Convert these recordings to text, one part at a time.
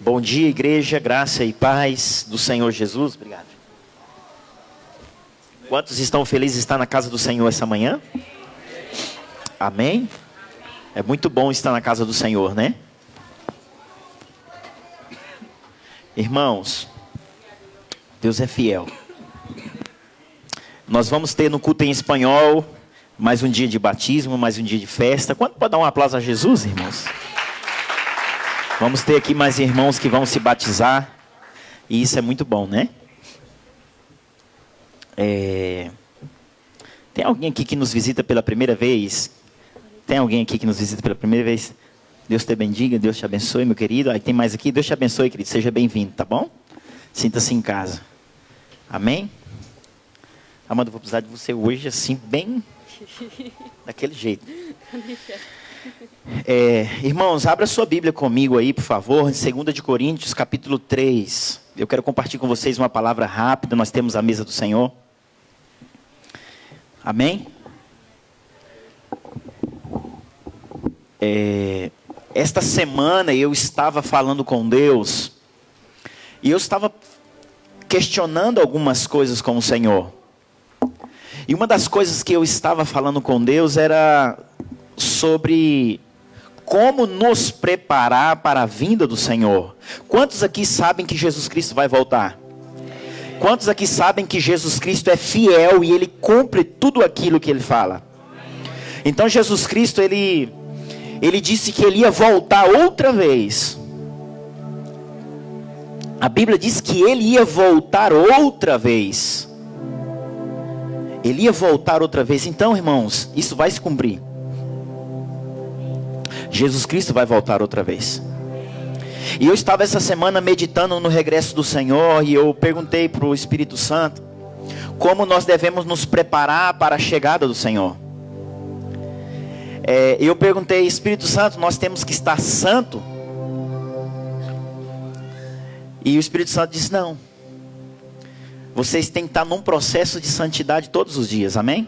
Bom dia, igreja, graça e paz do Senhor Jesus. Obrigado. Quantos estão felizes de estar na casa do Senhor essa manhã? Amém? É muito bom estar na casa do Senhor, né? Irmãos, Deus é fiel. Nós vamos ter no culto em espanhol mais um dia de batismo, mais um dia de festa. Quanto pode dar um aplauso a Jesus, irmãos? Vamos ter aqui mais irmãos que vão se batizar. E isso é muito bom, né? Tem alguém aqui que nos visita pela primeira vez? Tem alguém aqui que nos visita pela primeira vez? Deus te bendiga, Deus te abençoe, meu querido. Aí tem mais aqui, Deus te abençoe, querido. Seja bem-vindo, tá bom? Sinta-se em casa. Amém? Amanda, eu vou precisar de você hoje, assim, bem daquele jeito. Irmãos, abra sua Bíblia comigo aí, por favor, em 2 de Coríntios, capítulo 3. Eu quero compartilhar com vocês uma palavra rápida. Nós temos a mesa do Senhor. Amém? Esta semana eu estava falando com Deus e eu estava questionando algumas coisas com o Senhor. E uma das coisas que eu estava falando com Deus era sobre como nos preparar para a vinda do Senhor. Quantos aqui sabem que Jesus Cristo vai voltar? Quantos aqui sabem que Jesus Cristo é fiel e Ele cumpre tudo aquilo que Ele fala? Então Jesus Cristo, Ele disse que Ele ia voltar outra vez. A Bíblia diz que Ele ia voltar outra vez. Ele ia voltar outra vez. Então, irmãos, isso vai se cumprir. Jesus Cristo vai voltar outra vez. E eu estava essa semana meditando no regresso do Senhor. E eu perguntei para o Espírito Santo como nós devemos nos preparar para a chegada do Senhor. Eu perguntei, Espírito Santo, nós temos que estar santo? E o Espírito Santo disse, não. Vocês têm que estar num processo de santidade todos os dias, amém?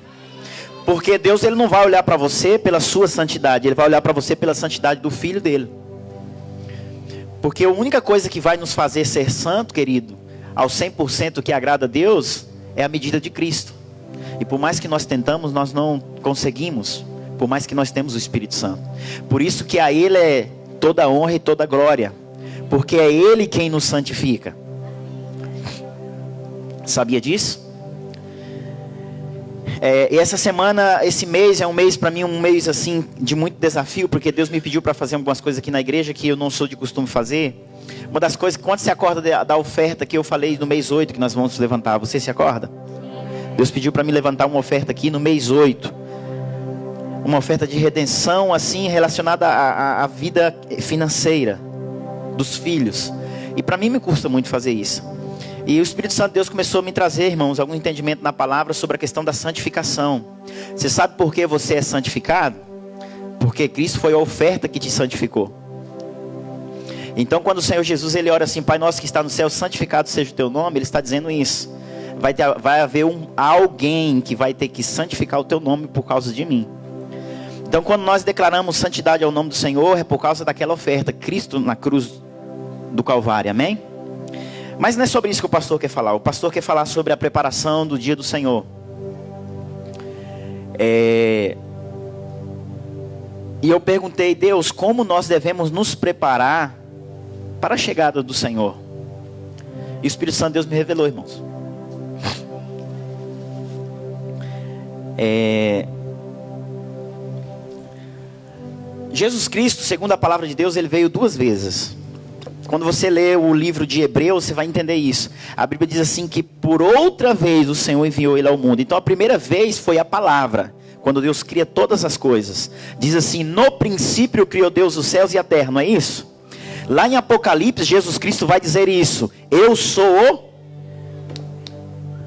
Porque Deus, Ele não vai olhar para você pela sua santidade, Ele vai olhar para você pela santidade do Filho dEle. Porque a única coisa que vai nos fazer ser santo, querido, ao 100% que agrada a Deus, é a medida de Cristo. E por mais que nós tentamos, nós não conseguimos, por mais que nós temos o Espírito Santo. Por isso que a Ele é toda a honra e toda a glória, porque é Ele quem nos santifica. Sabia disso? E essa semana, esse mês é um mês para mim, um mês assim de muito desafio, porque Deus me pediu para fazer algumas coisas aqui na igreja que eu não sou de costume fazer. Uma das coisas, quando você acorda da oferta que eu falei no mês 8 que nós vamos levantar, você se acorda? Deus pediu para me levantar uma oferta aqui no mês 8. Uma oferta de redenção assim relacionada à vida financeira dos filhos. E para mim me custa muito fazer isso. E o Espírito Santo de Deus começou a me trazer, irmãos, algum entendimento na palavra sobre a questão da santificação. Você sabe por que você é santificado? Porque Cristo foi a oferta que te santificou. Então quando o Senhor Jesus, Ele ora assim, Pai nosso que está no céu, santificado seja o teu nome, Ele está dizendo isso. Vai haver alguém que vai ter que santificar o teu nome por causa de mim. Então quando nós declaramos santidade ao nome do Senhor, é por causa daquela oferta, Cristo na cruz do Calvário, amém? Mas não é sobre isso que o pastor quer falar. O pastor quer falar sobre a preparação do dia do Senhor. E eu perguntei, Deus, como nós devemos nos preparar para a chegada do Senhor? E o Espírito Santo de Deus me revelou, irmãos. Jesus Cristo, segundo a palavra de Deus, Ele veio 2 vezes. Quando você lê o livro de Hebreus, você vai entender isso. A Bíblia diz assim que por outra vez o Senhor enviou Ele ao mundo. Então a primeira vez foi a palavra, quando Deus cria todas as coisas. Diz assim, no princípio criou Deus os céus e a terra, não é isso? Lá em Apocalipse, Jesus Cristo vai dizer isso. Eu sou o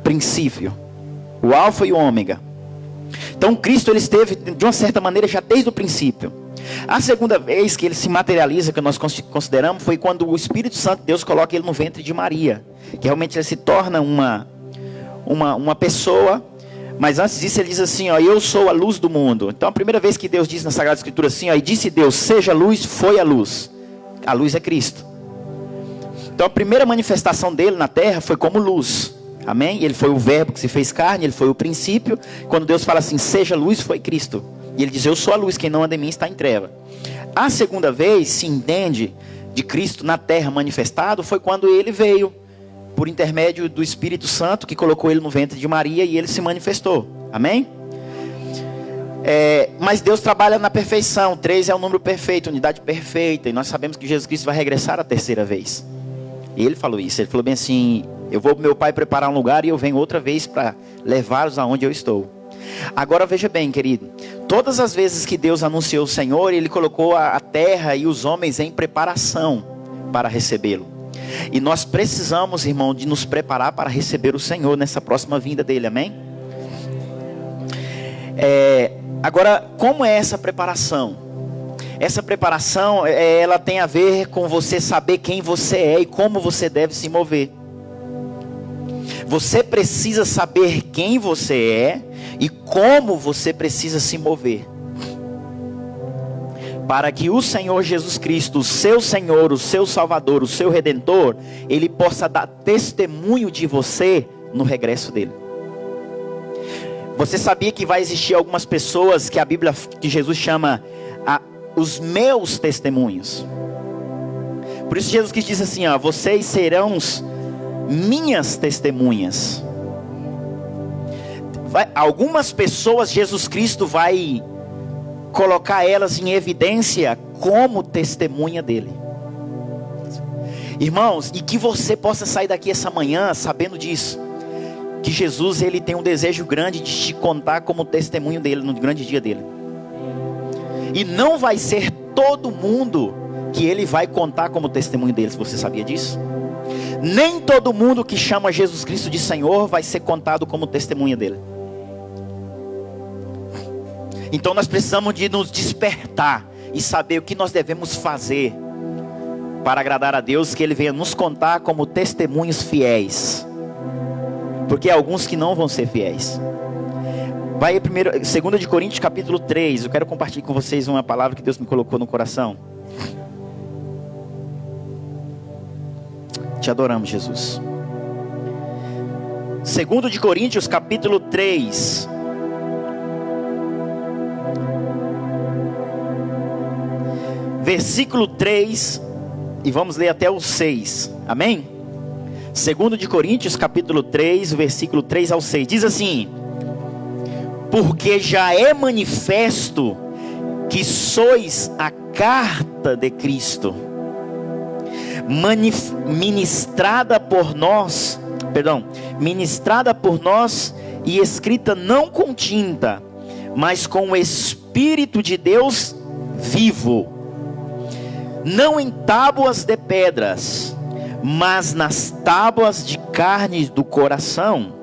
princípio, o alfa e o ômega. Então Cristo, Ele esteve de uma certa maneira já desde o princípio. A segunda vez que Ele se materializa, que nós consideramos, foi quando o Espírito Santo de Deus coloca Ele no ventre de Maria. Que realmente Ele se torna uma pessoa. Mas antes disso Ele diz assim, ó, eu sou a luz do mundo. Então a primeira vez que Deus diz na Sagrada Escritura assim, ó, e disse Deus, seja luz, foi a luz. A luz é Cristo. Então a primeira manifestação dele na terra foi como luz. Amém? Ele foi o verbo que se fez carne, ele foi o princípio. Quando Deus fala assim, seja luz, foi Cristo. E ele diz, eu sou a luz, quem não anda em mim está em treva. A segunda vez se entende de Cristo na terra manifestado foi quando ele veio, por intermédio do Espírito Santo, que colocou ele no ventre de Maria e ele se manifestou. Amém? Mas Deus trabalha na perfeição. 3 é o número perfeito, unidade perfeita. E nós sabemos que Jesus Cristo vai regressar a terceira vez. E ele falou isso, ele falou bem assim, eu vou para meu Pai preparar um lugar e eu venho outra vez para levá-los aonde eu estou. Agora veja bem, querido, todas as vezes que Deus anunciou o Senhor, Ele colocou a terra e os homens em preparação para recebê-lo. E nós precisamos, irmão, de nos preparar para receber o Senhor nessa próxima vinda dele, amém? Agora, como é essa preparação? Essa preparação, ela tem a ver com você saber quem você é e como você deve se mover. Você precisa saber quem você é e como você precisa se mover. Para que o Senhor Jesus Cristo, o seu Senhor, o seu Salvador, o seu Redentor, Ele possa dar testemunho de você no regresso dele. Você sabia que vai existir algumas pessoas que a Bíblia, que Jesus chama os meus testemunhos? Por isso Jesus Cristo diz assim, vocês serão minhas testemunhas. Algumas pessoas Jesus Cristo vai colocar elas em evidência como testemunha dele. Irmãos, e que você possa sair daqui essa manhã sabendo disso, que Jesus, ele tem um desejo grande de te contar como testemunho dele no grande dia dele. E não vai ser todo mundo que ele vai contar como testemunho dele. Você sabia disso? Nem todo mundo que chama Jesus Cristo de Senhor vai ser contado como testemunha dele. Então nós precisamos de nos despertar e saber o que nós devemos fazer para agradar a Deus, que Ele venha nos contar como testemunhos fiéis. Porque há alguns que não vão ser fiéis. Vai aí primeiro, 2 de Coríntios capítulo 3. Eu quero compartilhar com vocês uma palavra que Deus me colocou no coração. Te adoramos, Jesus. 2 de Coríntios capítulo 3. Versículo 3. E vamos ler até o 6. Amém? 2 de Coríntios capítulo 3, versículo 3 ao 6. Diz assim: porque já é manifesto que sois a carta de Cristo, ministrada por nós e escrita não com tinta, mas com o Espírito de Deus vivo, não em tábuas de pedras, mas nas tábuas de carne do coração.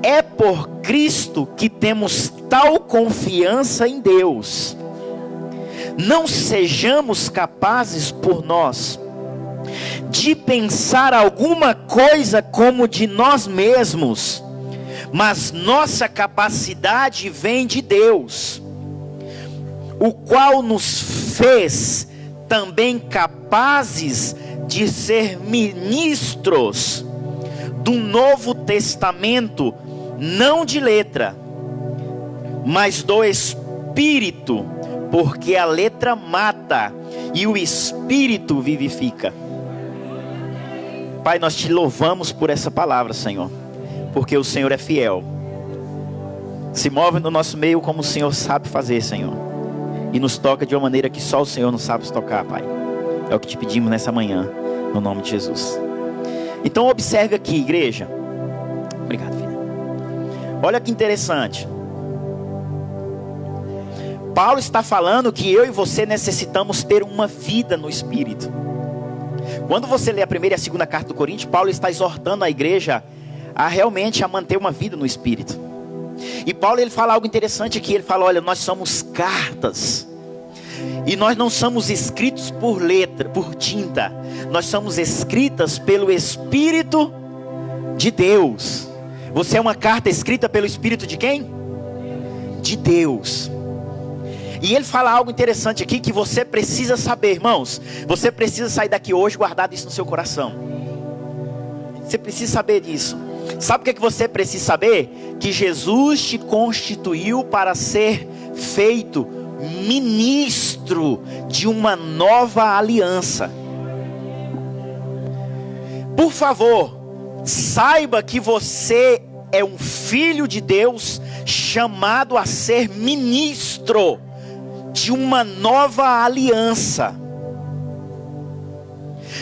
É por Cristo que temos tal confiança em Deus. Não sejamos capazes por nós de pensar alguma coisa como de nós mesmos, mas nossa capacidade vem de Deus, o qual nos fez também capazes de ser ministros do Novo Testamento, não de letra, mas do Espírito, porque a letra mata e o Espírito vivifica. Pai, nós te louvamos por essa palavra, Senhor, porque o Senhor é fiel. Se move no nosso meio como o Senhor sabe fazer, Senhor, e nos toca de uma maneira que só o Senhor não sabe tocar, Pai. É o que te pedimos nessa manhã, no nome de Jesus. Então observe aqui, igreja. Obrigado, filha. Olha que interessante. Paulo está falando que eu e você necessitamos ter uma vida no Espírito. Quando você lê a primeira e a segunda carta do Coríntios, Paulo está exortando a igreja a realmente a manter uma vida no Espírito. E Paulo, ele fala algo interessante aqui. Ele fala, olha, nós somos cartas, e nós não somos escritos por letra, por tinta. Nós somos escritas pelo Espírito de Deus. Você é uma carta escrita pelo Espírito de quem? De Deus. E ele fala algo interessante aqui que você precisa saber, irmãos. Você precisa sair daqui hoje guardado isso no seu coração. Você precisa saber disso. Sabe o que você precisa saber? Que Jesus te constituiu para ser feito ministro de uma nova aliança. Por favor, saiba que você é um filho de Deus chamado a ser ministro de uma nova aliança.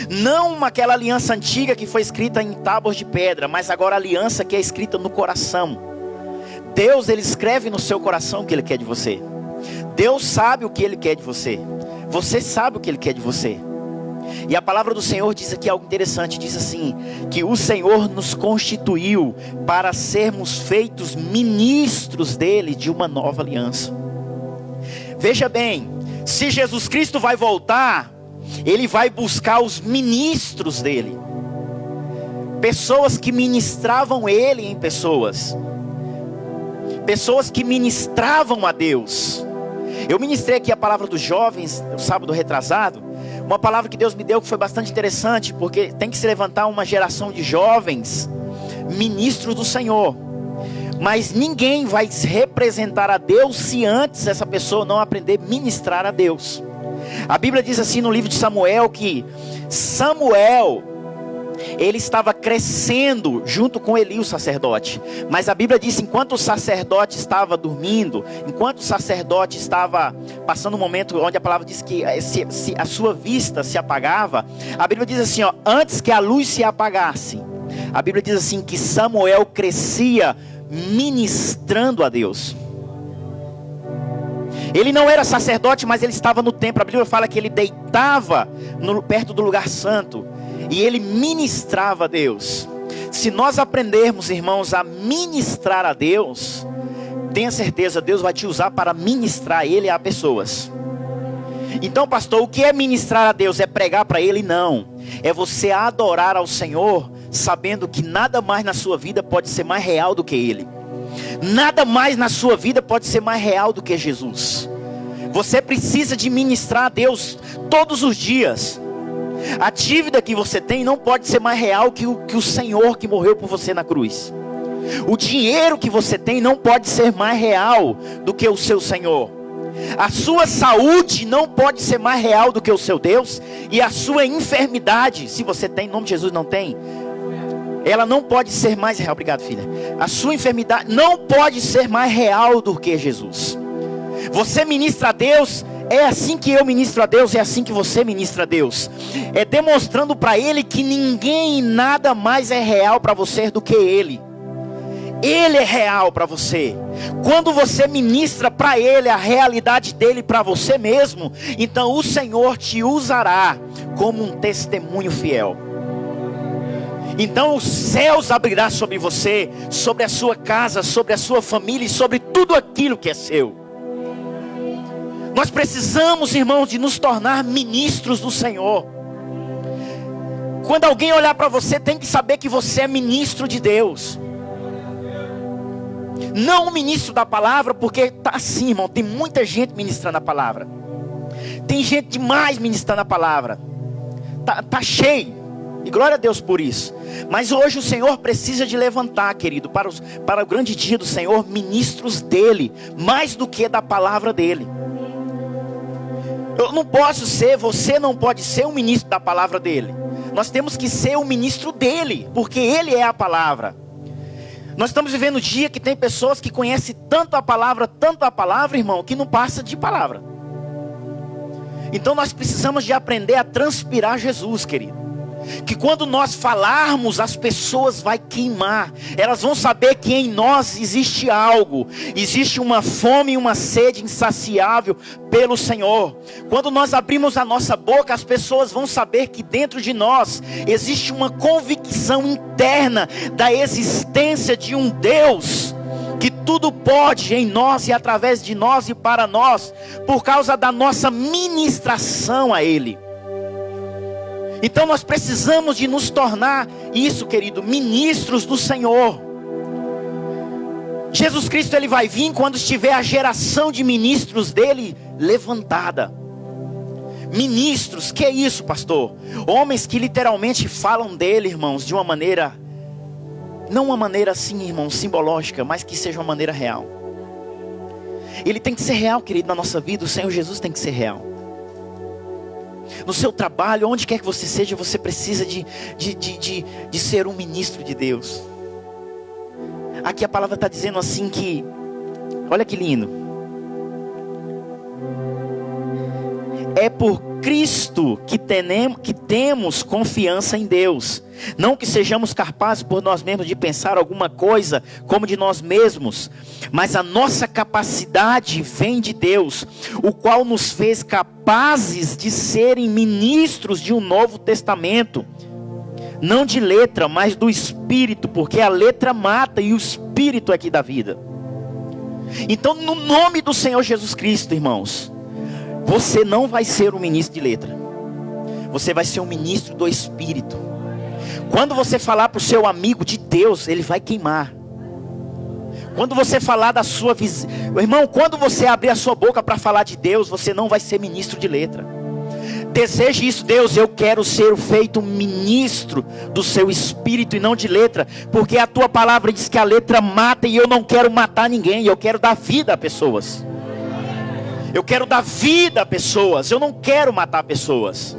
Não aquela aliança antiga que foi escrita em tábuas de pedra, mas agora a aliança que é escrita no coração. Deus, Ele escreve no seu coração o que Ele quer de você. Deus sabe o que Ele quer de você. Você sabe o que Ele quer de você. E a palavra do Senhor diz aqui algo interessante. Diz assim, que o Senhor nos constituiu para sermos feitos ministros dEle de uma nova aliança. Veja bem, se Jesus Cristo vai voltar, Ele vai buscar os ministros dEle. Pessoas que ministravam Ele em pessoas. Pessoas que ministravam a Deus. Eu ministrei aqui a palavra dos jovens, no sábado retrasado. Uma palavra que Deus me deu que foi bastante interessante. Porque tem que se levantar uma geração de jovens ministros do Senhor. Mas ninguém vai representar a Deus se antes essa pessoa não aprender a ministrar a Deus. A Bíblia diz assim no livro de Samuel que Samuel, ele estava crescendo junto com Eli, o sacerdote. Mas a Bíblia diz, enquanto o sacerdote estava dormindo, enquanto o sacerdote estava passando um momento onde a palavra diz que se a sua vista se apagava, a Bíblia diz assim, antes que a luz se apagasse, a Bíblia diz assim que Samuel crescia ministrando a Deus. Ele não era sacerdote, mas ele estava no templo. A Bíblia fala que ele deitava perto do lugar santo e ele ministrava a Deus. Se nós aprendermos, irmãos, a ministrar a Deus, tenha certeza, Deus vai te usar para ministrar Ele a pessoas. Então, pastor, o que é ministrar a Deus? É pregar para Ele? Não. É você adorar ao Senhor, sabendo que nada mais na sua vida pode ser mais real do que Ele. Nada mais na sua vida pode ser mais real do que Jesus. Você precisa de ministrar a Deus todos os dias. A dívida que você tem não pode ser mais real que o Senhor que morreu por você na cruz. O dinheiro que você tem não pode ser mais real do que o seu Senhor. A sua saúde não pode ser mais real do que o seu Deus. E a sua enfermidade, se você tem, em nome de Jesus não tem, ela não pode ser mais real. Obrigado, filha. A sua enfermidade não pode ser mais real do que Jesus. Você ministra a Deus, é assim que eu ministro a Deus, é assim que você ministra a Deus. É demonstrando para Ele que ninguém e nada mais é real para você do que Ele. Ele é real para você. Quando você ministra para Ele a realidade dEle para você mesmo, então o Senhor te usará como um testemunho fiel. Então os céus abrirão sobre você, sobre a sua casa, sobre a sua família e sobre tudo aquilo que é seu. Nós precisamos, irmãos, de nos tornar ministros do Senhor. Quando alguém olhar para você, tem que saber que você é ministro de Deus. Não um ministro da palavra, porque tá assim, irmão, tem muita gente ministrando a palavra. Tem gente demais ministrando a palavra. Tá cheio. E glória a Deus por isso. Mas hoje o Senhor precisa de levantar, querido, para o grande dia do Senhor, ministros dEle, mais do que da palavra dEle. Eu não posso ser, você não pode ser um ministro da palavra dEle. Nós temos que ser um ministro dEle, porque Ele é a palavra. Nós estamos vivendo um dia que tem pessoas que conhecem tanto a palavra, irmão, que não passa de palavra. Então nós precisamos de aprender a transpirar Jesus, querido. Que quando nós falarmos, as pessoas vão queimar. Elas vão saber que em nós existe algo. Existe uma fome e uma sede insaciável pelo Senhor. Quando nós abrimos a nossa boca, as pessoas vão saber que dentro de nós existe uma convicção interna da existência de um Deus que tudo pode em nós e através de nós e para nós, por causa da nossa ministração a Ele. Então nós precisamos de nos tornar isso, querido, ministros do Senhor. Jesus Cristo, Ele vai vir quando estiver a geração de ministros dEle levantada. Ministros, que é isso, pastor? Homens que literalmente falam dele, irmãos, de uma maneira, não uma maneira assim, irmãos, simbológica, mas que seja uma maneira real. Ele tem que ser real, querido, na nossa vida. O Senhor Jesus tem que ser real. No seu trabalho, onde quer que você seja, você precisa de ser um ministro de Deus. Aqui a palavra está dizendo assim que, olha que lindo. É por Cristo que temos confiança em Deus. Não que sejamos capazes por nós mesmos de pensar alguma coisa como de nós mesmos, mas a nossa capacidade vem de Deus, o qual nos fez capazes de serem ministros de um novo testamento. Não de letra, mas do Espírito, porque a letra mata e o Espírito é que dá vida. Então, no nome do Senhor Jesus Cristo, irmãos, você não vai ser um ministro de letra. Você vai ser um ministro do Espírito. Quando você falar para o seu amigo de Deus, ele vai queimar. Quando você falar da sua visão, irmão, quando você abrir a sua boca para falar de Deus, você não vai ser ministro de letra. Deseje isso. Deus, eu quero ser feito ministro do seu Espírito e não de letra, porque a tua palavra diz que a letra mata, e eu não quero matar ninguém, eu quero dar vida a pessoas. Eu quero dar vida a pessoas, eu não quero matar pessoas.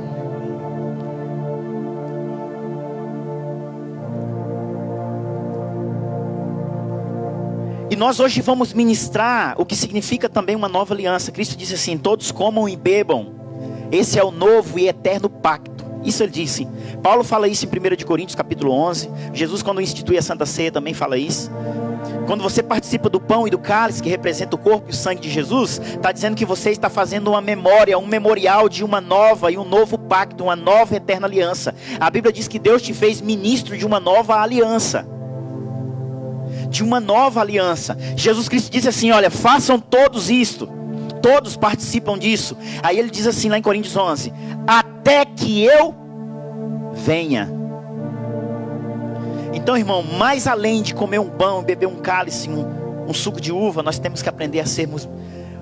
E nós hoje vamos ministrar o que significa também uma nova aliança. Cristo disse assim: todos comam e bebam, esse é o novo e eterno pacto. Isso ele disse. Paulo fala isso em 1 Coríntios capítulo 11. Jesus, quando institui a Santa Ceia, também fala isso. Quando você participa do pão e do cálice, que representa o corpo e o sangue de Jesus, está dizendo que você está fazendo uma memória, um memorial de uma nova e um novo pacto, uma nova eterna aliança. A Bíblia diz que Deus te fez ministro de uma nova aliança. De uma nova aliança. Jesus Cristo disse assim: olha, façam todos isto. Todos participam disso. Aí ele diz assim lá em Coríntios 11: até que eu venha. Então, irmão, mais além de comer um pão, beber um cálice, um suco de uva, nós temos que aprender a sermos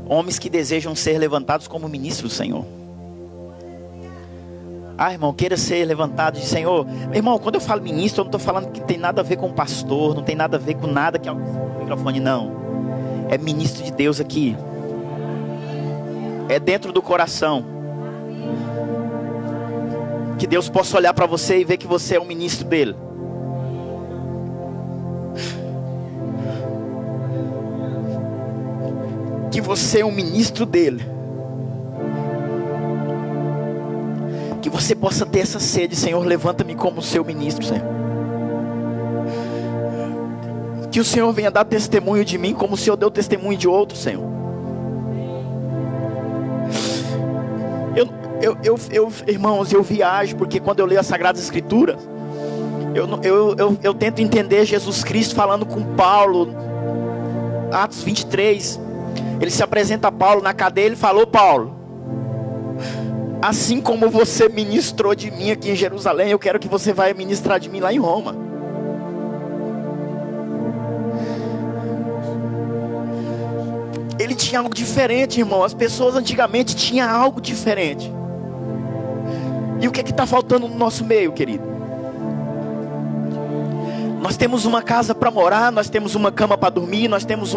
homens que desejam ser levantados como ministros do Senhor. Ah, irmão, queira ser levantado de Senhor. Irmão, quando eu falo ministro, eu não estou falando que tem nada a ver com pastor, não tem nada a ver com nada que alguém no microfone, não. É ministro de Deus aqui. É dentro do coração. Que Deus possa olhar para você e ver que você é um ministro dele. Que você é um ministro dele. Que você possa ter essa sede: Senhor, levanta-me como seu ministro, Senhor. Que o Senhor venha dar testemunho de mim como o Senhor deu testemunho de outro, Senhor. Irmãos, eu viajo, porque quando eu leio as Sagradas Escrituras, eu tento entender Jesus Cristo falando com Paulo. Atos 23, ele se apresenta a Paulo na cadeia. Ele falou: Paulo, assim como você ministrou de mim aqui em Jerusalém, eu quero que você vá ministrar de mim lá em Roma. Ele tinha algo diferente, irmão. As pessoas antigamente tinham algo diferente. E o que está faltando no nosso meio, querido? Nós temos uma casa para morar, nós temos uma cama para dormir, nós temos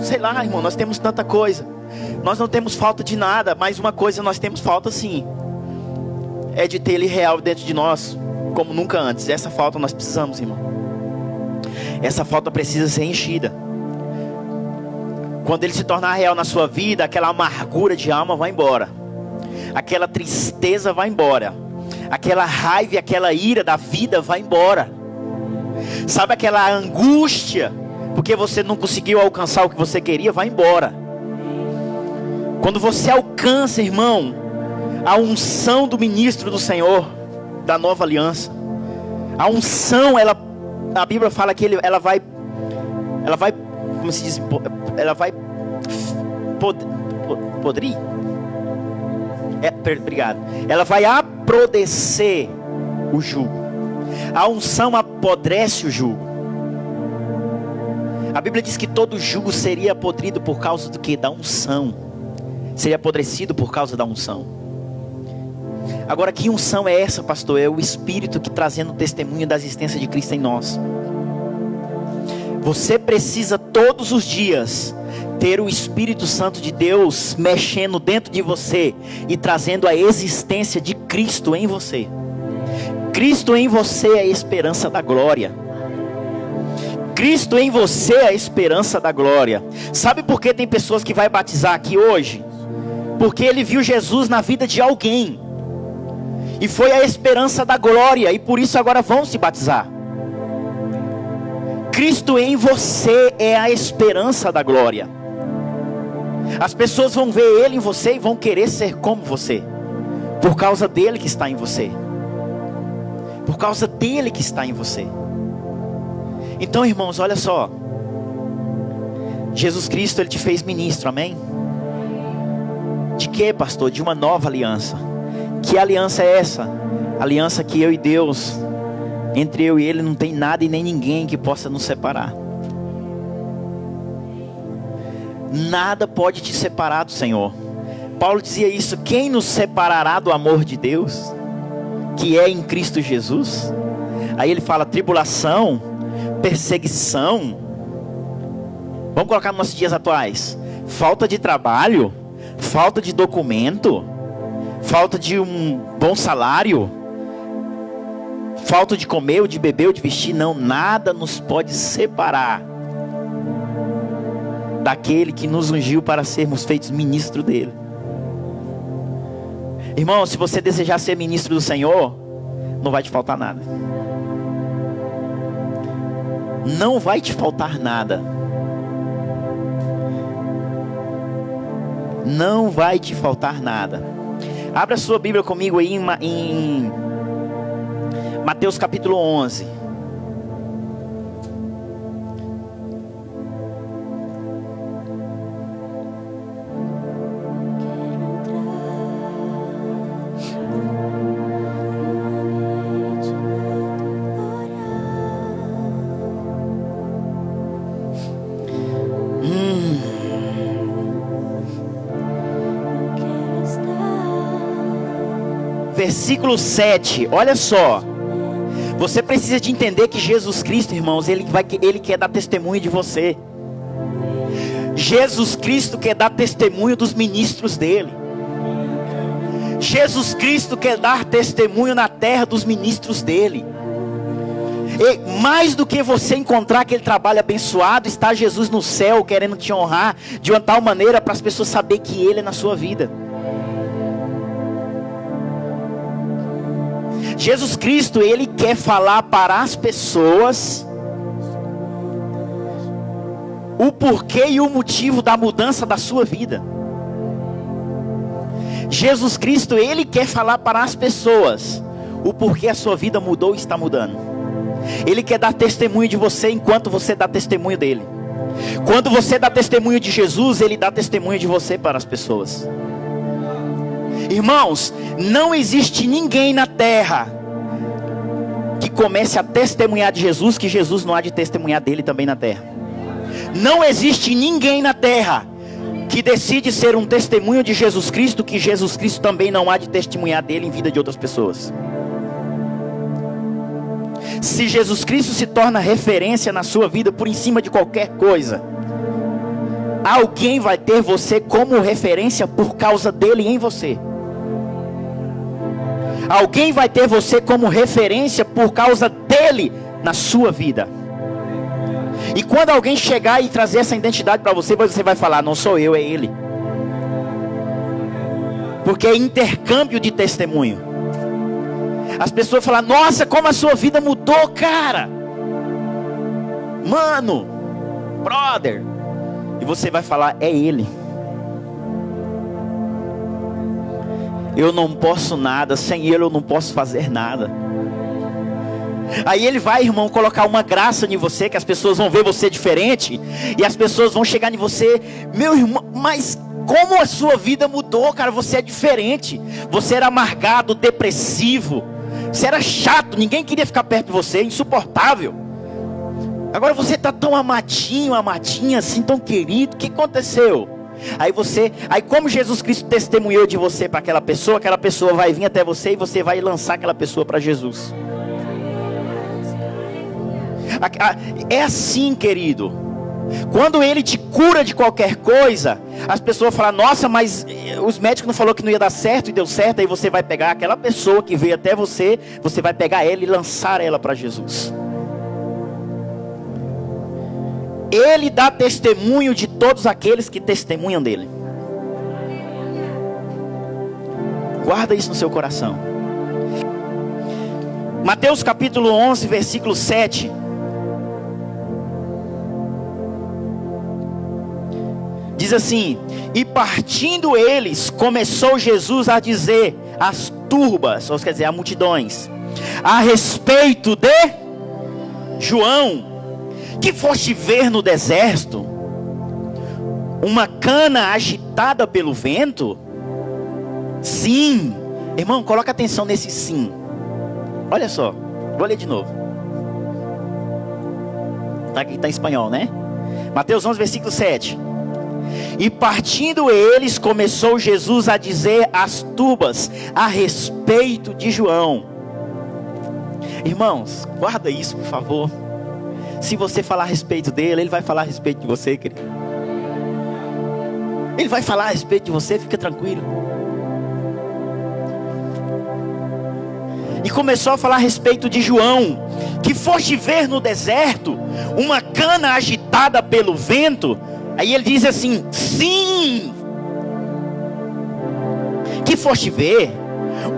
sei lá, irmão, nós temos tanta coisa. Nós não temos falta de nada, mas uma coisa nós temos falta sim. É de ter Ele real dentro de nós, como nunca antes. Essa falta nós precisamos, irmão. Essa falta precisa ser enchida. Quando Ele se tornar real na sua vida, aquela amargura de alma vai embora. Aquela tristeza vai embora. Aquela raiva e aquela ira da vida vai embora. Sabe aquela angústia porque você não conseguiu alcançar o que você queria? Vai embora. Quando você alcança, irmão, a unção do ministro do Senhor, da nova aliança, a unção, a Bíblia fala que ela vai, como se diz, ela vai podrir. Obrigado. Ela vai apodrecer o jugo. A unção apodrece o jugo. A Bíblia diz que todo jugo seria apodrido por causa do que? Da unção. seria apodrecido por causa da unção. Agora, que unção é essa, pastor? É o Espírito que trazendo testemunho da existência de Cristo em nós. Você precisa todos os dias ter o Espírito Santo de Deus mexendo dentro de você e trazendo a existência de Cristo em você. Cristo em você é a esperança da glória. Cristo em você é a esperança da glória. Sabe por que tem pessoas que vai batizar aqui hoje? Porque ele viu Jesus na vida de alguém e foi a esperança da glória, e por isso agora vão se batizar. Cristo em você é a esperança da glória. As pessoas vão ver Ele em você e vão querer ser como você, por causa dele que está em você. Por causa dele que está em você. Então, irmãos, olha só. Jesus Cristo, Ele te fez ministro, amém? De que, pastor? De uma nova aliança. Que aliança é essa? Aliança que eu e Deus, entre eu e Ele não tem nada e nem ninguém que possa nos separar. Nada pode te separar do Senhor. Paulo dizia isso: quem nos separará do amor de Deus, que é em Cristo Jesus? Aí ele fala tribulação, perseguição. Vamos colocar nos nossos dias atuais: falta de trabalho, falta de documento, falta de um bom salário, falta de comer, ou de beber, ou de vestir. Não, nada nos pode separar daquele que nos ungiu para sermos feitos ministro dele. Irmão, se você desejar ser ministro do Senhor, não vai te faltar nada. Não vai te faltar nada. Não vai te faltar nada. Abra sua Bíblia comigo aí em Mateus capítulo 11. Versículo 7, olha só. Você precisa de entender que Jesus Cristo, irmãos, Ele quer dar testemunho de você. Jesus Cristo quer dar testemunho dos ministros dele. Jesus Cristo quer dar testemunho na terra dos ministros dele. E mais do que você encontrar aquele trabalho abençoado, está Jesus no céu querendo te honrar de uma tal maneira para as pessoas saberem que Ele é na sua vida. Jesus Cristo, Ele quer falar para as pessoas o porquê e o motivo da mudança da sua vida. Jesus Cristo, Ele quer falar para as pessoas o porquê a sua vida mudou e está mudando. Ele quer dar testemunho de você enquanto você dá testemunho dele. Quando você dá testemunho de Jesus, Ele dá testemunho de você para as pessoas. Irmãos, não existe ninguém na terra que comece a testemunhar de Jesus, que Jesus não há de testemunhar dele também na terra. Não existe ninguém na terra que decide ser um testemunho de Jesus Cristo, que Jesus Cristo também não há de testemunhar dele em vida de outras pessoas. Se Jesus Cristo se torna referência na sua vida por em cima de qualquer coisa, alguém vai ter você como referência por causa dele em você. Alguém vai ter você como referência por causa dele na sua vida. E quando alguém chegar e trazer essa identidade para você, você vai falar: não sou eu, é ele. Porque é intercâmbio de testemunho. As pessoas falam: nossa, como a sua vida mudou, cara, mano, brother. E você vai falar: é ele. Eu não posso nada, sem ele eu não posso fazer nada. Aí ele vai, irmão, colocar uma graça em você, que as pessoas vão ver você diferente, e as pessoas vão chegar em você: meu irmão, mas como a sua vida mudou, cara, você é diferente. Você era amargado, depressivo, você era chato, ninguém queria ficar perto de você, insuportável. Agora você está tão amadinho, amadinha assim, tão querido. O que aconteceu? Aí como Jesus Cristo testemunhou de você para aquela pessoa vai vir até você e você vai lançar aquela pessoa para Jesus. É assim, querido. Quando Ele te cura de qualquer coisa, as pessoas falam: nossa, mas os médicos não falaram que não ia dar certo e deu certo. Aí você vai pegar aquela pessoa que veio até você, você vai pegar ela e lançar ela para Jesus. Ele dá testemunho de todos aqueles que testemunham dele. Guarda isso no seu coração. Mateus capítulo 11, versículo 7. Diz assim: e partindo eles, começou Jesus a dizer às turbas, ou quer dizer, a multidões, a respeito de João, que foste ver no deserto, uma cana agitada pelo vento? Sim. Irmão, coloca atenção nesse sim. Olha só, vou ler de novo. Está em espanhol, né? Mateus 11, versículo 7. E partindo eles, começou Jesus a dizer às turbas a respeito de João. Irmãos, guarda isso, por favor. Se você falar a respeito dele, ele vai falar a respeito de você, querido. Ele vai falar a respeito de você, fica tranquilo. E começou a falar a respeito de João, que foste ver no deserto uma cana agitada pelo vento. Aí ele diz assim: sim. Que foste ver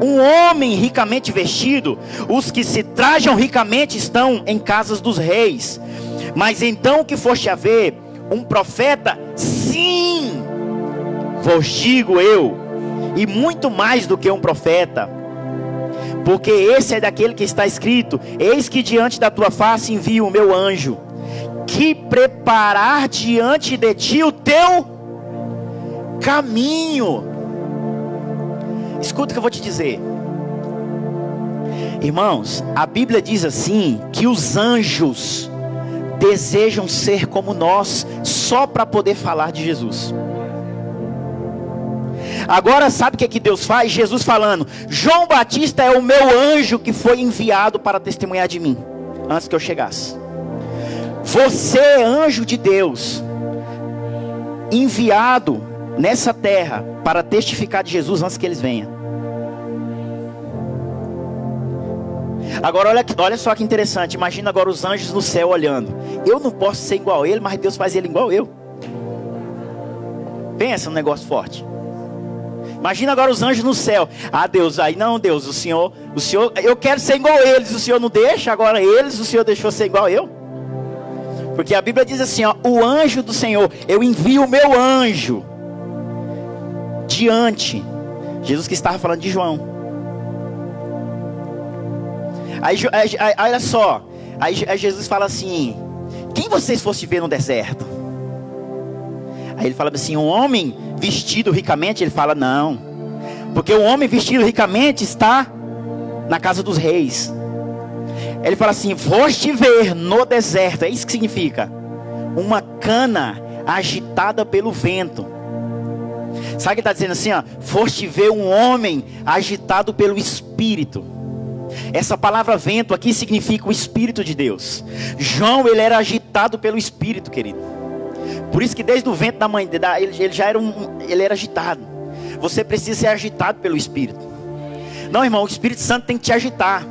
um homem ricamente vestido. Os que se trajam ricamente estão em casas dos reis. Mas então que foste a ver um profeta? Sim, vos digo eu, e muito mais do que um profeta. Porque esse é daquele que está escrito: eis que diante da tua face envio o meu anjo, que preparar diante de ti o teu caminho. Escuta o que eu vou te dizer. Irmãos, a Bíblia diz assim, que os anjos desejam ser como nós, só para poder falar de Jesus. Agora sabe o que Deus faz? Jesus falando: João Batista é o meu anjo que foi enviado para testemunhar de mim, antes que eu chegasse. Você é anjo de Deus, enviado nessa terra para testificar de Jesus antes que eles venham. Agora olha só que interessante. Imagina agora os anjos no céu olhando. Eu não posso ser igual a ele, mas Deus faz ele igual eu. Pensa num negócio forte. Imagina agora os anjos no céu. Ah, Deus, aí não, Deus, o Senhor, eu quero ser igual a eles, o Senhor não deixa, agora eles, o Senhor deixou ser igual a eu. Porque a Bíblia diz assim, ó: o anjo do Senhor, eu envio o meu anjo diante. Jesus que estava falando de João. Aí olha só, aí Jesus fala assim: quem vocês fossem ver no deserto? Aí ele fala assim: um homem vestido ricamente. Ele fala: não, porque o homem vestido ricamente está na casa dos reis. Ele fala assim: foste ver no deserto. É isso que significa: uma cana agitada pelo vento. Sabe o que ele está dizendo assim, ó? Foste ver um homem agitado pelo Espírito. Essa palavra vento aqui significa o Espírito de Deus. João, ele era agitado pelo Espírito, querido. Por isso que desde o vento da mãe dele, ele já era ele era agitado. Você precisa ser agitado pelo Espírito. Não, irmão, o Espírito Santo tem que te agitar.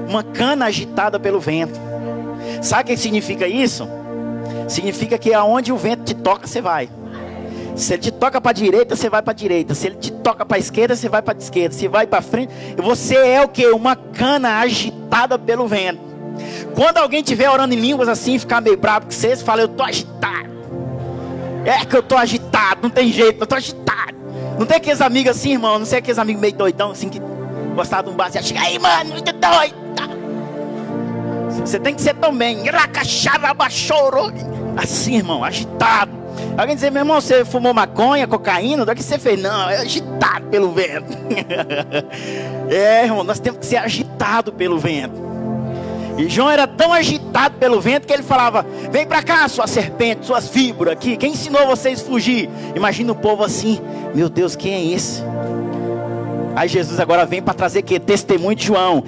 Uma cana agitada pelo vento. Sabe o que significa isso? Significa que aonde o vento te toca, você vai. Se ele te toca para a direita, você vai para a direita. Se ele te toca para a esquerda, você vai para a esquerda. Se vai para frente, você é o que? Uma cana agitada pelo vento. Quando alguém estiver orando em línguas assim, ficar meio bravo com você fala: eu estou agitado. É que eu estou agitado, não tem jeito, eu estou agitado. Não tem aqueles amigos assim, irmão? Não sei aqueles amigos meio doidão assim, que gostavam de um bar, você chega aí, mano, muito doido. Você tem que ser também assim, irmão, agitado. Alguém dizer: meu irmão, você fumou maconha, cocaína? O que você fez? Não, é agitado pelo vento. É, irmão, nós temos que ser agitados pelo vento. E João era tão agitado pelo vento que ele falava: vem para cá, suas serpentes, suas víboras aqui. Quem ensinou vocês a fugir? Imagina o povo assim: meu Deus, quem é esse? Aí Jesus agora vem para trazer que testemunho de João.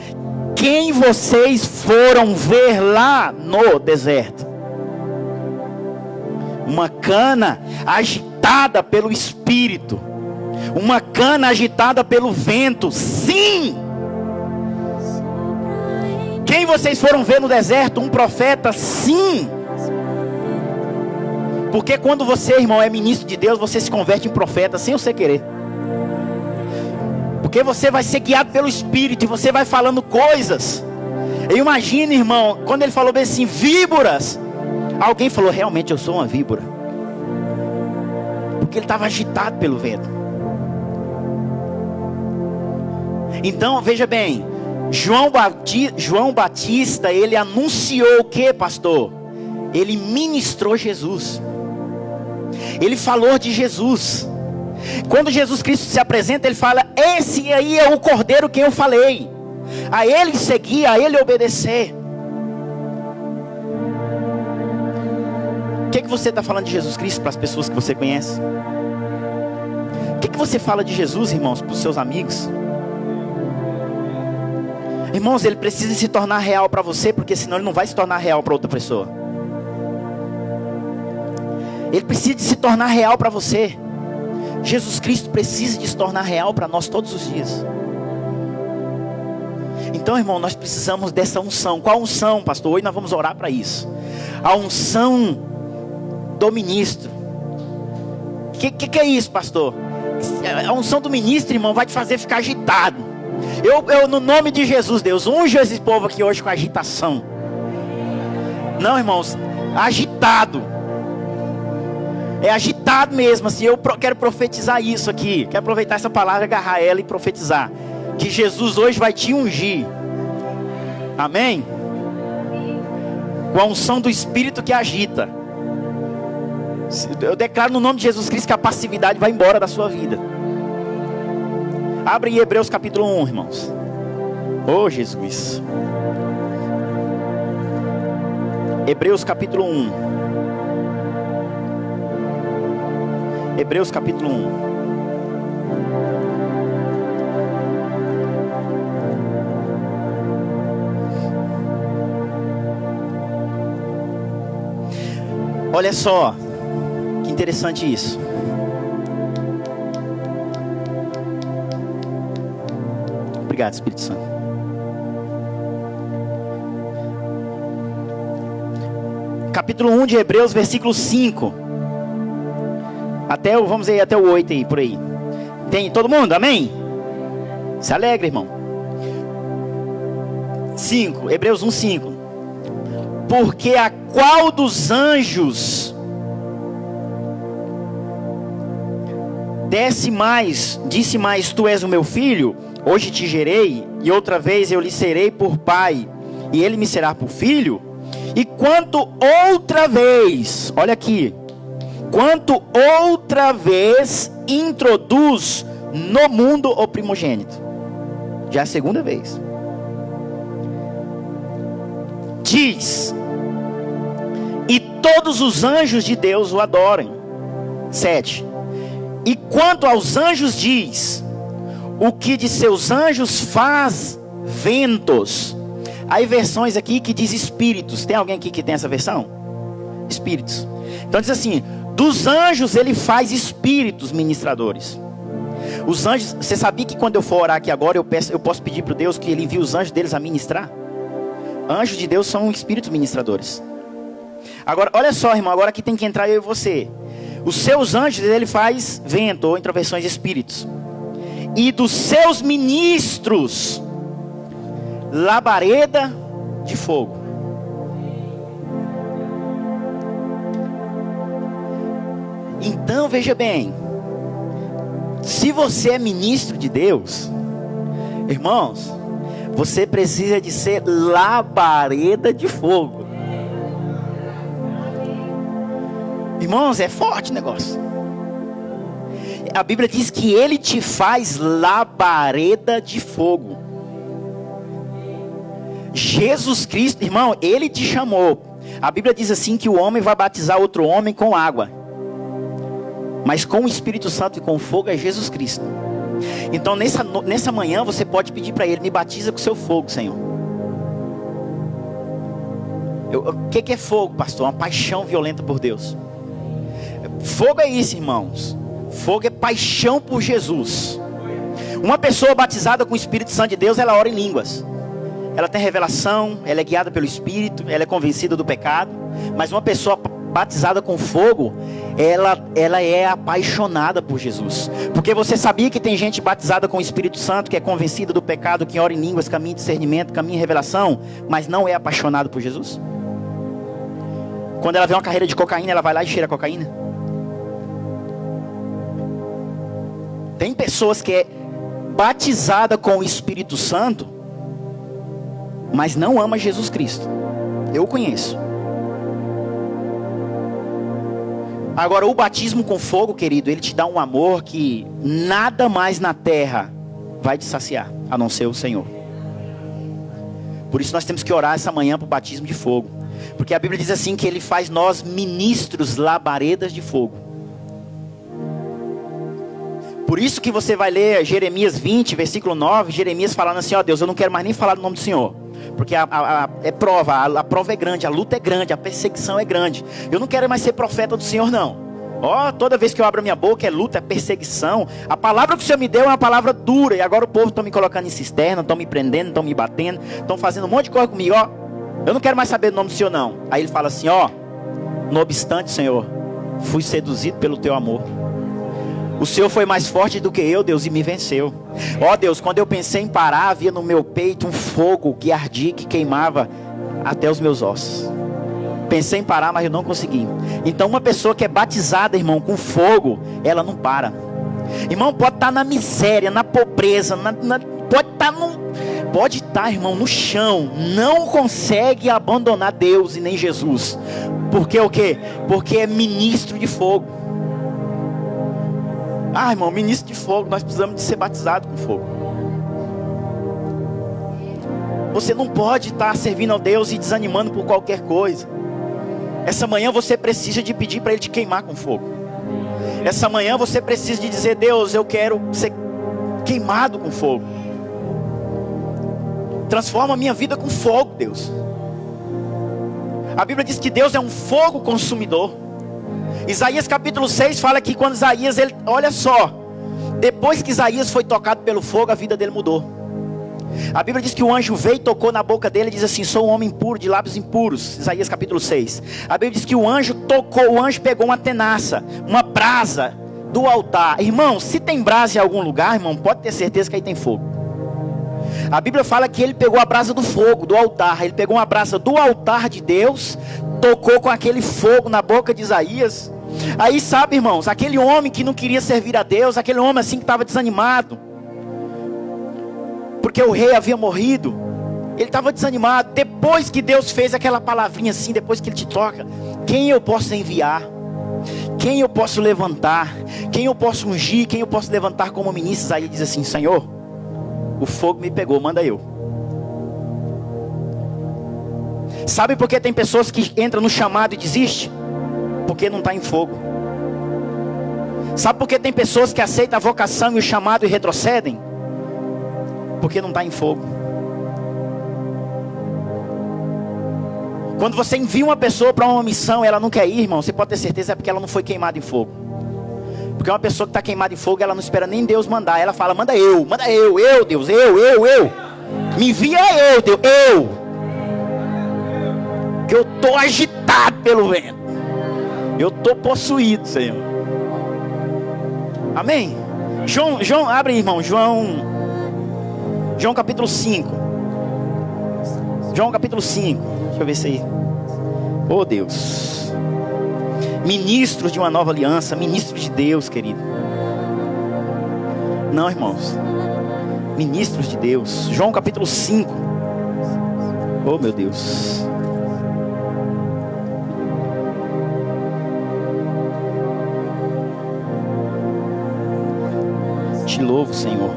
Quem vocês foram ver lá no deserto? Uma cana agitada pelo Espírito. Uma cana agitada pelo vento. Sim! Quem vocês foram ver no deserto? Um profeta? Sim! Porque quando você, irmão, é ministro de Deus, você se converte em profeta sem você querer. Porque você vai ser guiado pelo Espírito e você vai falando coisas. Eu imagino, irmão, quando ele falou bem assim, víboras. Alguém falou: realmente eu sou uma víbora. Porque ele estava agitado pelo vento. Então, veja bem, João Batista, ele anunciou o que, pastor? Ele ministrou Jesus. Ele falou de Jesus. Quando Jesus Cristo se apresenta, ele fala: esse aí é o Cordeiro que eu falei. A ele seguir, a ele obedecer. O que você está falando de Jesus Cristo para as pessoas que você conhece? O que você fala de Jesus, irmãos, para os seus amigos? Irmãos, ele precisa se tornar real para você, porque senão ele não vai se tornar real para outra pessoa. Ele precisa se tornar real para você. Jesus Cristo precisa de se tornar real para nós todos os dias. Então, irmão, nós precisamos dessa unção. Qual unção, pastor? Hoje nós vamos orar para isso. A unção do ministro. O que é isso, pastor? A unção do ministro, irmão, vai te fazer ficar agitado. Eu no nome de Jesus, Deus, unge esse povo aqui hoje com agitação. Não, irmãos, agitado. É agitado mesmo, assim. Eu quero profetizar isso aqui. Quero aproveitar essa palavra, agarrar ela e profetizar que Jesus hoje vai te ungir. Amém? Com a unção do Espírito que agita. Eu declaro no nome de Jesus Cristo que a passividade vai embora da sua vida. Abre em Hebreus capítulo 1, irmãos. Oh, Jesus. Hebreus capítulo 1. Hebreus capítulo 1. Olha só, que interessante isso. Obrigado, Espírito Santo. Capítulo 1 de Hebreus, versículo 5. Vamos aí até o 8 aí, por aí. Tem todo mundo? Amém? Se alegre, irmão. 5, Hebreus 1, 5. Porque a qual dos anjos disse mais, tu és o meu filho, hoje te gerei, e outra vez eu lhe serei por pai, e ele me será por filho. E quanto outra vez, olha aqui, quanto outra vez introduz no mundo o primogênito. Já é a segunda vez. Diz: e todos os anjos de Deus o adorem. 7. E quanto aos anjos diz: o que de seus anjos faz ventos. Há versões aqui que diz espíritos. Tem alguém aqui que tem essa versão? Espíritos. Então diz assim: dos anjos ele faz espíritos ministradores. Os anjos, você sabia que quando eu for orar aqui agora, eu posso pedir para Deus que ele envie os anjos deles a ministrar? Anjos de Deus são espíritos ministradores. Agora, olha só, irmão, agora aqui tem que entrar eu e você. Os seus anjos, ele faz vento, ou introversões de espíritos. E dos seus ministros, labareda de fogo. Então, veja bem. Se você é ministro de Deus, irmãos, você precisa de ser labareda de fogo. Irmãos, é forte o negócio. A Bíblia diz que ele te faz labareda de fogo. Jesus Cristo, irmão, Ele te chamou. A Bíblia diz assim que o homem vai batizar outro homem com água, mas com o Espírito Santo e com fogo é Jesus Cristo. Então nessa manhã você pode pedir para Ele: me batiza com seu fogo, Senhor. O que é fogo, pastor? Uma paixão violenta por Deus. Fogo é isso, irmãos. Fogo é paixão por Jesus. Uma pessoa batizada com o Espírito Santo de Deus, ela ora em línguas, ela tem revelação, ela é guiada pelo Espírito, ela é convencida do pecado. Mas uma pessoa batizada com fogo, ela é apaixonada por Jesus. Porque você sabia que tem gente batizada com o Espírito Santo, que é convencida do pecado, que ora em línguas, caminha em discernimento, caminha em revelação, mas não é apaixonada por Jesus? Quando ela vê uma carreira de cocaína, ela vai lá e cheira a cocaína. Tem pessoas que é batizada com o Espírito Santo, mas não ama Jesus Cristo. Eu conheço. Agora, o batismo com fogo, querido, ele te dá um amor que nada mais na terra vai te saciar, a não ser o Senhor. Por isso nós temos que orar essa manhã para o batismo de fogo. Porque a Bíblia diz assim que Ele faz nós ministros labaredas de fogo. Por isso que você vai ler Jeremias 20, versículo 9, Jeremias falando assim: ó Deus, eu não quero mais nem falar do nome do Senhor. Porque é prova, a prova é grande, a luta é grande, a perseguição é grande. Eu não quero mais ser profeta do Senhor, não. Ó, toda vez que eu abro a minha boca é luta, é perseguição. A palavra que o Senhor me deu é uma palavra dura. E agora o povo está me colocando em cisterna, estão me prendendo, estão me batendo, estão fazendo um monte de coisa comigo, ó. Eu não quero mais saber do nome do Senhor, não. Aí ele fala assim: ó, no obstante, Senhor, fui seduzido pelo teu amor. O Senhor foi mais forte do que eu, Deus, e me venceu. Ó Deus, quando eu pensei em parar, havia no meu peito um fogo que ardia, que queimava até os meus ossos. Pensei em parar, mas eu não consegui. Então uma pessoa que é batizada, irmão, com fogo, ela não para. Irmão, pode estar na miséria, na pobreza, pode estar, irmão, no chão. Não consegue abandonar Deus e nem Jesus. Porque o quê? Porque é ministro de fogo. Ah, irmão, ministro de fogo, nós precisamos de ser batizados com fogo. Você não pode estar servindo a Deus e desanimando por qualquer coisa. Essa manhã você precisa de pedir para Ele te queimar com fogo. Essa manhã você precisa de dizer: Deus, eu quero ser queimado com fogo. Transforma a minha vida com fogo, Deus. A Bíblia diz que Deus é um fogo consumidor. Isaías capítulo 6 fala que quando Isaías, olha só, depois que Isaías foi tocado pelo fogo, a vida dele mudou. A Bíblia diz que o anjo veio e tocou na boca dele e diz assim: sou um homem impuro, de lábios impuros. Isaías capítulo 6. A Bíblia diz que o anjo pegou uma tenaça, uma brasa do altar. Irmão, se tem brasa em algum lugar, irmão, pode ter certeza que aí tem fogo. A Bíblia fala que ele pegou a brasa do fogo, do altar. Ele pegou uma brasa do altar de Deus, tocou com aquele fogo na boca de Isaías. Aí sabe, irmãos, aquele homem que não queria servir a Deus, aquele homem assim que estava desanimado, porque o rei havia morrido, ele estava desanimado. Depois que Deus fez aquela palavrinha assim, depois que Ele te toca: quem eu posso enviar? Quem eu posso levantar? Quem eu posso ungir? Quem eu posso levantar como ministro? Aí ele diz assim: Senhor, o fogo me pegou, manda eu. Sabe por que tem pessoas que entram no chamado e desistem? Porque não está em fogo. Sabe por que tem pessoas que aceitam a vocação e o chamado e retrocedem? Porque não está em fogo. Quando você envia uma pessoa para uma missão e ela não quer ir, irmão, você pode ter certeza, é porque ela não foi queimada em fogo. Porque uma pessoa que está queimada em fogo, ela não espera nem Deus mandar. Ela fala: manda eu, Deus, eu. Me envia eu, Deus, eu. Que eu estou agitado pelo vento. Eu estou possuído, Senhor. Amém? João, abre aí, irmão. João capítulo 5. João capítulo 5. Deixa eu ver isso aí. Oh Deus. Ministros de uma nova aliança. Ministros de Deus, querido. Não, irmãos. Ministros de Deus. João capítulo 5. Oh meu Deus. Te louvo, Senhor.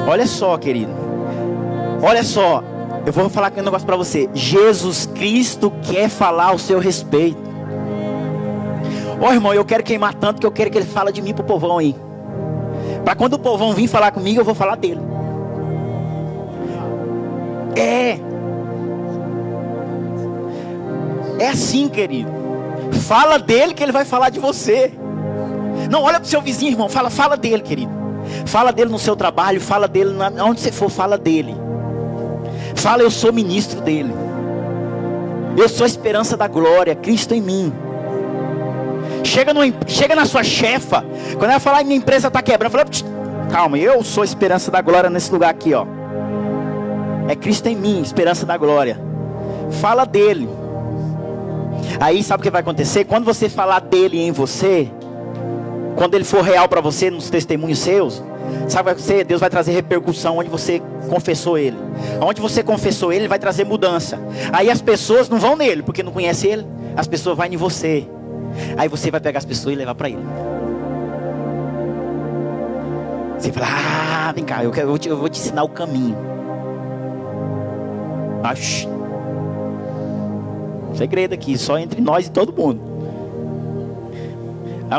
Olha só, querido. Olha só. Eu vou falar aqui um negócio para você. Jesus Cristo quer falar ao seu respeito. Ó, irmão, eu quero queimar tanto que eu quero que ele fale de mim pro povão aí. Para quando o povão vir falar comigo, eu vou falar dele. É assim, querido. Fala dele que ele vai falar de você. Não, olha pro seu vizinho, irmão. Fala dele, querido. Fala dele no seu trabalho. Fala dele onde você for, fala dele. Fala, eu sou ministro dele. Eu sou a esperança da glória, Cristo em mim. Chega na sua chefa. Quando ela falar, minha empresa está quebrando, fala, calma, eu sou a esperança da glória nesse lugar aqui, ó. É Cristo em mim, esperança da glória. Fala dele. Aí sabe o que vai acontecer? Quando você falar dele em você, quando ele for real para você nos testemunhos seus, sabe o que vai acontecer? Deus vai trazer repercussão onde você confessou ele. Onde você confessou ele, vai trazer mudança. Aí as pessoas não vão nele, porque não conhecem ele. As pessoas vão em você. Aí você vai pegar as pessoas e levar para ele. Você fala, vem cá, eu vou te ensinar o caminho. Segredo aqui, só entre nós e todo mundo.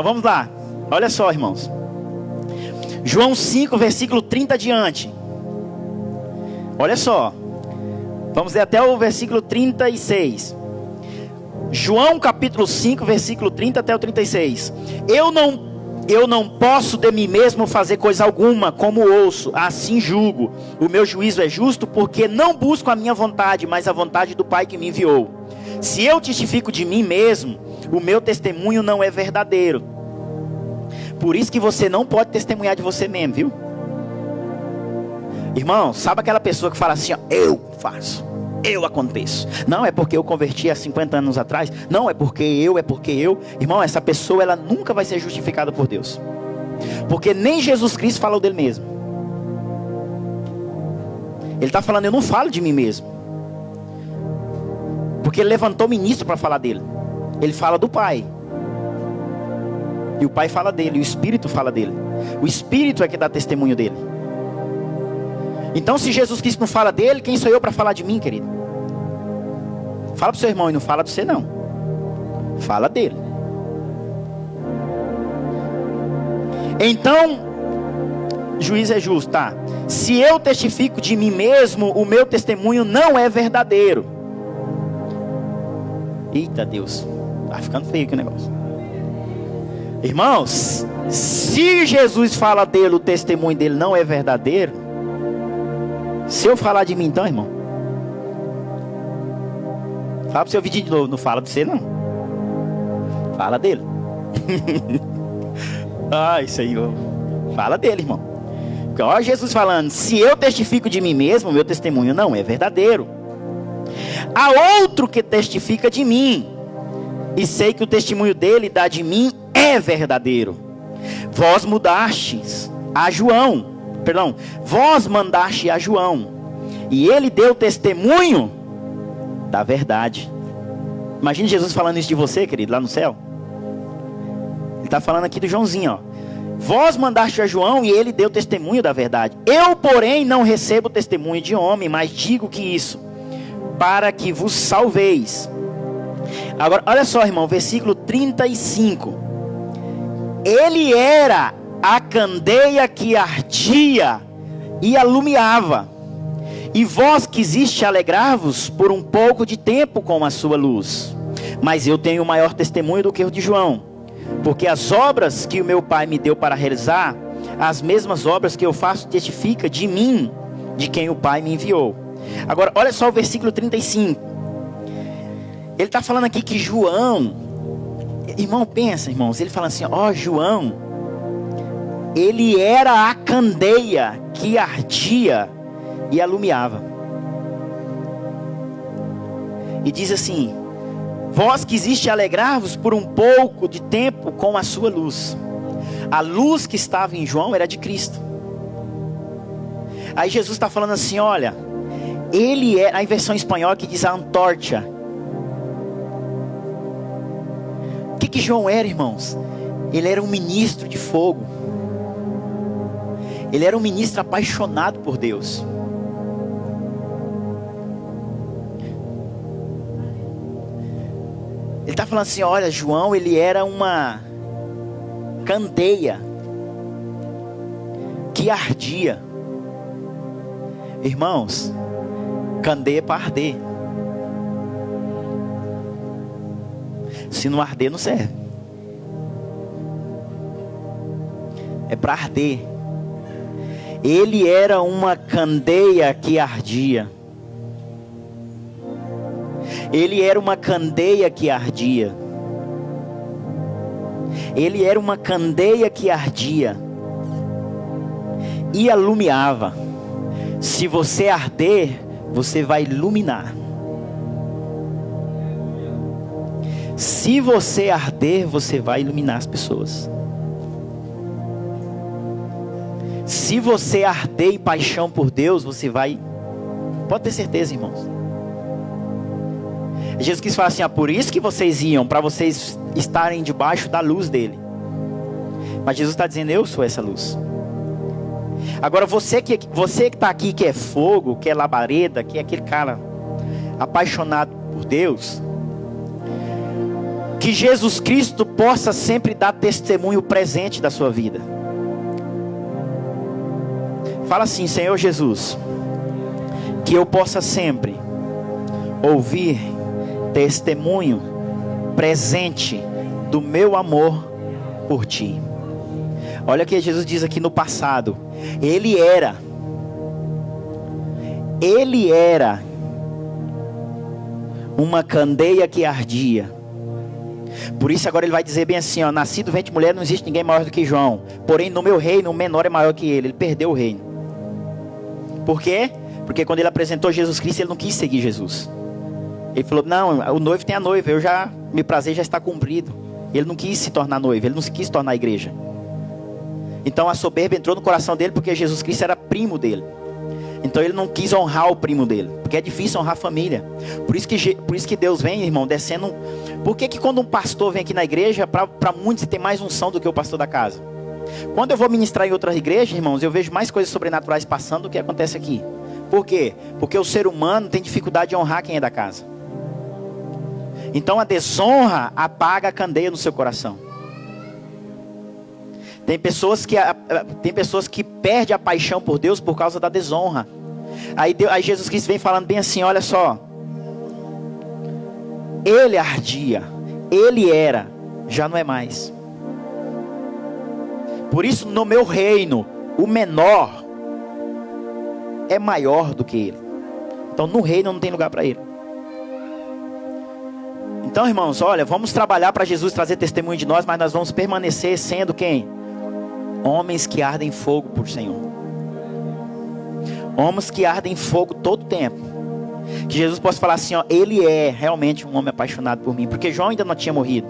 Vamos lá. Olha só, irmãos. João 5, versículo 30 adiante. Olha só. Vamos ler até o versículo 36. João capítulo 5, versículo 30 até o 36. Eu não posso de mim mesmo fazer coisa alguma, como ouço, assim julgo. O meu juízo é justo, porque não busco a minha vontade, mas a vontade do Pai que me enviou. Se eu testifico de mim mesmo, o meu testemunho não é verdadeiro. Por isso que você não pode testemunhar de você mesmo, viu? Irmão, sabe aquela pessoa que fala assim, ó, eu faço, eu aconteço. Não é porque eu converti há 50 anos atrás. Não é porque eu. Irmão, essa pessoa, ela nunca vai ser justificada por Deus. Porque nem Jesus Cristo falou dele mesmo. Ele está falando, eu não falo de mim mesmo. Porque ele levantou ministro para falar dele. Ele fala do Pai. E o Pai fala dele, o Espírito fala dele. O Espírito é que dá testemunho dele. Então se Jesus Cristo não fala dele, quem sou eu para falar de mim, querido? Fala para o seu irmão e não fala de você não. Fala dele. Então, juiz é justo, tá? Se eu testifico de mim mesmo, o meu testemunho não é verdadeiro. Eita Deus, tá ficando feio aqui o negócio. Irmãos, se Jesus fala dele, o testemunho dele não é verdadeiro. Se eu falar de mim então, irmão, fala pro seu vídeo de novo, não fala de você não. Fala dele. Ai Senhor, fala dele, irmão. Olha Jesus falando, se eu testifico de mim mesmo, meu testemunho não é verdadeiro. Há outro que testifica de mim, e sei que o testemunho dele dá de mim é verdadeiro. Vós mandastes a João, e ele deu testemunho da verdade. Imagine Jesus falando isso de você, querido, lá no céu. Ele está falando aqui do Joãozinho, ó. Vós mandaste a João e ele deu testemunho da verdade. Eu, porém, não recebo testemunho de homem, mas digo que isso, para que vos salveis. Agora, olha só, irmão, versículo 35. Ele era a candeia que ardia e alumiava. E vós quisiste alegrar-vos por um pouco de tempo com a sua luz. Mas eu tenho maior testemunho do que o de João. Porque as obras que o meu Pai me deu para realizar, as mesmas obras que eu faço, testifica de mim, de quem o Pai me enviou. Agora, olha só o versículo 35. Ele está falando aqui que João, irmão, pensa, irmãos, ele fala assim, ó, João, ele era a candeia que ardia e alumiava. E diz assim, vós quisiste alegrar-vos por um pouco de tempo com a sua luz. A luz que estava em João era de Cristo. Aí Jesus está falando assim, olha, ele é, a versão espanhola que diz a antorcha. O que João era, irmãos? Ele era um ministro de fogo. Ele era um ministro apaixonado por Deus. Ele está falando assim, olha, João, ele era uma candeia que ardia. Irmãos, candeia é para arder. Se não arder, não serve. É para arder. Ele era uma candeia que ardia. Ele era uma candeia que ardia. Ele era uma candeia que ardia e alumiava. Se você arder, você vai iluminar. Se você arder, você vai iluminar as pessoas. Se você arder em paixão por Deus, você vai... Pode ter certeza, irmãos. Jesus quis falar assim, por isso que vocês iam, para vocês estarem debaixo da luz dele. Mas Jesus está dizendo, eu sou essa luz. Agora você que está aqui, que é fogo, que é labareda, que é aquele cara apaixonado por Deus, que Jesus Cristo possa sempre dar testemunho presente da sua vida. Fala assim, Senhor Jesus, que eu possa sempre ouvir testemunho presente do meu amor por ti. Olha o que Jesus diz aqui no passado. Ele era uma candeia que ardia. Por isso agora ele vai dizer bem assim, ó, nascido do ventre de mulher não existe ninguém maior do que João. Porém no meu reino o menor é maior que ele. Ele perdeu o reino. Por quê? Porque quando ele apresentou Jesus Cristo, ele não quis seguir Jesus. Ele falou, não, o noivo tem a noiva, meu prazer já está cumprido. Ele não quis se tornar noivo, ele não se quis tornar igreja. Então a soberba entrou no coração dele porque Jesus Cristo era primo dele. Então ele não quis honrar o primo dele, porque é difícil honrar a família. Por isso que Deus vem, irmão, descendo. Por que quando um pastor vem aqui na igreja, para muitos tem mais unção do que o pastor da casa? Quando eu vou ministrar em outras igrejas, irmãos, eu vejo mais coisas sobrenaturais passando do que acontece aqui. Por quê? Porque o ser humano tem dificuldade de honrar quem é da casa. Então a desonra apaga a candeia no seu coração. Tem pessoas que perdem a paixão por Deus por causa da desonra. Aí Jesus Cristo vem falando bem assim, olha só. Ele ardia, ele era, já não é mais. Por isso no meu reino, o menor é maior do que ele. Então no reino não tem lugar para ele. Então irmãos, olha, vamos trabalhar para Jesus trazer testemunho de nós, mas nós vamos permanecer sendo quem? Homens que ardem em fogo por Senhor. Homens que ardem em fogo todo o tempo. Que Jesus possa falar assim, ó, ele é realmente um homem apaixonado por mim. Porque João ainda não tinha morrido.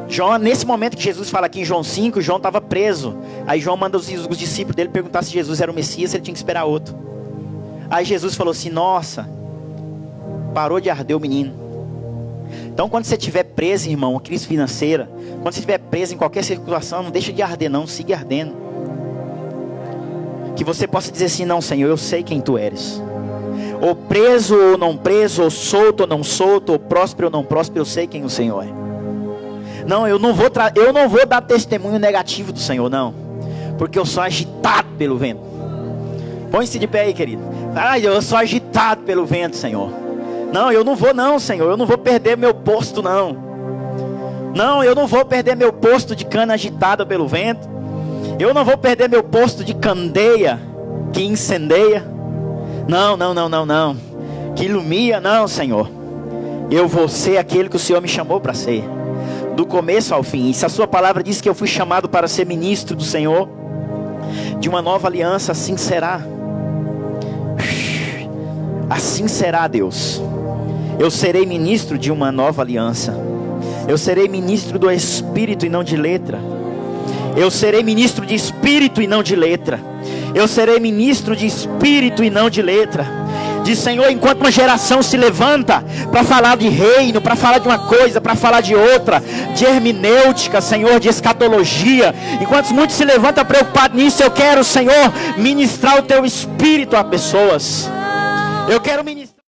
João, nesse momento que Jesus fala aqui em João 5, João estava preso. Aí João manda os discípulos dele perguntar se Jesus era o Messias, se ele tinha que esperar outro. Aí Jesus falou assim, nossa, parou de arder o menino. Então quando você estiver preso, irmão, uma crise financeira, quando você estiver preso em qualquer situação, não deixa de arder não, siga ardendo. Que você possa dizer assim, não Senhor, eu sei quem Tu eres. Ou preso ou não preso, ou solto ou não solto, ou próspero ou não próspero, eu sei quem o Senhor é. Não, eu não vou dar testemunho negativo do Senhor, não. Porque eu sou agitado pelo vento. Põe-se de pé aí, querido. Ai, eu sou agitado pelo vento, Senhor. Não, eu não vou não, Senhor. Eu não vou perder meu posto, não. Não, eu não vou perder meu posto de cana agitada pelo vento. Eu não vou perder meu posto de candeia que incendeia. Não. Que ilumina, não, Senhor. Eu vou ser aquele que o Senhor me chamou para ser. Do começo ao fim. E se a sua palavra diz que eu fui chamado para ser ministro do Senhor, de uma nova aliança, assim será. Assim será, Deus. Eu serei ministro de uma nova aliança. Eu serei ministro do Espírito e não de letra. Eu serei ministro de Espírito e não de letra. Eu serei ministro de Espírito e não de letra. Diz, Senhor, enquanto uma geração se levanta para falar de reino, para falar de uma coisa, para falar de outra, de hermenêutica, Senhor, de escatologia, enquanto muitos se levantam preocupados nisso, eu quero, Senhor, ministrar o Teu Espírito a pessoas. Eu quero ministrar.